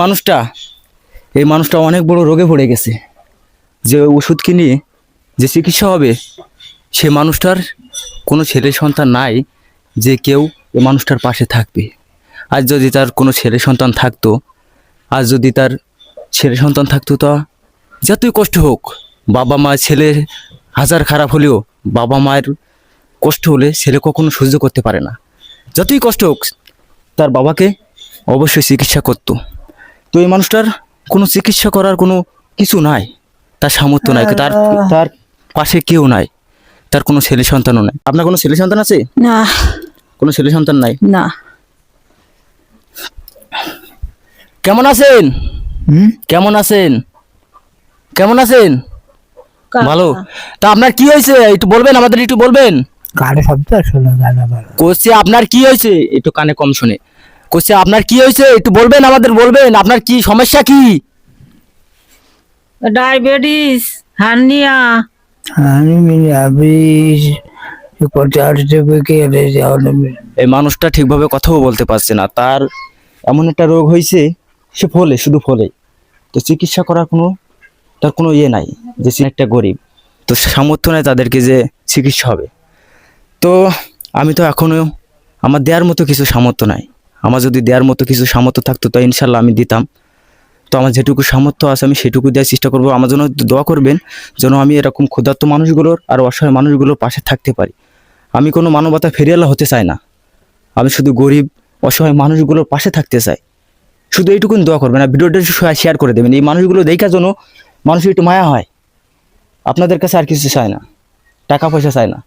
মানুষটা এই মানুষটা অনেক বড় রোগে পড়ে গেছে। যে ওষুধ কিনে যে চিকিৎসা হবে, সে মানুষটার কোনো ছেলে সন্তান নাই যে কেউ এই মানুষটার পাশে থাকবে। আর যদি তার কোনো ছেলে সন্তান থাকতো, আর যদি তার ছেলে সন্তান থাকতো, তা যতই কষ্ট হোক, বাবা মা ছেলের হাজার খারাপ হলেও বাবা মায়ের কষ্ট হলে ছেলে কখনো সহ্য করতে পারে না। যতই কষ্ট হোক, তার বাবাকে অবশ্যই চিকিৎসা করতো। তো এই মানুষটার কোনো চিকিৎসা করার কোনো কিছু নাই, তার সামর্থ্য নাই, তার তার পাশে কেউ নাই, তার কোনো ছেলে সন্তানও নাই। আপনার কোনো ছেলে সন্তান আছে? না কোনো ছেলে সন্তান নাই? না। কেমন আছেন? কেমন আছেন? কেমন আছেন? ভালো। তা আপনার কি হয়েছে একটু বলবেন, আমাদের একটু বলবেন। কানে শব্দ শোনা যায় না ভালো। কোসে আপনার কি হয়েছে, একটু কানে কম শুনে। কোসে আপনার কি হয়েছে একটু বলবেন, আমাদের বলবেন, আপনার কি সমস্যা কি? Diabetes, hernia. আমি করতে আসতে কে এই মানুষটা ঠিকভাবে কথাও বলতে পারছে না, তার এমন একটা রোগ হয়েছে, সে ফলে শুধু ফলে। তো চিকিৎসা করার কোনো তার কোনো ইয়ে নাই, যে সে একটা গরিব, তো সামর্থ্য নেই তাদেরকে যে চিকিৎসা হবে। তো আমি তো এখনও আমার দেওয়ার মতো কিছু সামর্থ্য নাই। আমার যদি দেওয়ার মতো কিছু সামর্থ্য থাকতো তো ইনশাল্লাহ আমি দিতাম। তো আমার যেটুকু সামর্থ্য আছে আমি সেটুকু দেওয়ার চেষ্টা করবো। আমার জন্য দোয়া করবেন যেন আমি এরকম ক্ষুধার্ত মানুষগুলোর আর অসহায় মানুষগুলোর পাশে থাকতে পারি। আমি কোনো মানবতা ফেরিয়ালা হতে চাই না, আমি শুধু গরিব অসহায় মানুষগুলোর পাশে থাকতে চাই। শুধু এইটুকুন দোয়া করবেন, আর ভিডিওটা শেয়ার করে দেবেন। এই মানুষগুলো দেখার জন্য মানুষের একটু মায়া হয়। আপনাদের কাছে আর কিছু চাই না, টাকা পয়সা চাই না।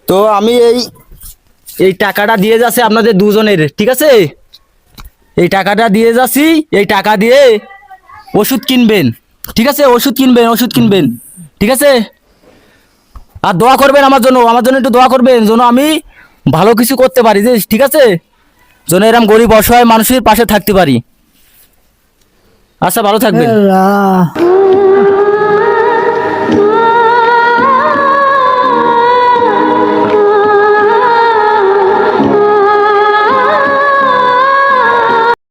তো আমি এই টাকাটা দিয়ে যাচ্ছি আপনাদের দুজনের, ঠিক আছে? এই টাকাটা দিয়ে যাচ্ছি, এই টাকা দিয়ে ওষুধ কিনবেন, ঠিক আছে? ওষুধ কিনবেন, ঠিক আছে? আর দোয়া করবেন আমার জন্য একটু দোয়া করবেন যেন আমি ভালো কিছু করতে পারি, যে ঠিক আছে, যেন এরকম গরিব অসহায় মানুষের পাশে থাকতে পারি। আচ্ছা, ভালো থাকবেন।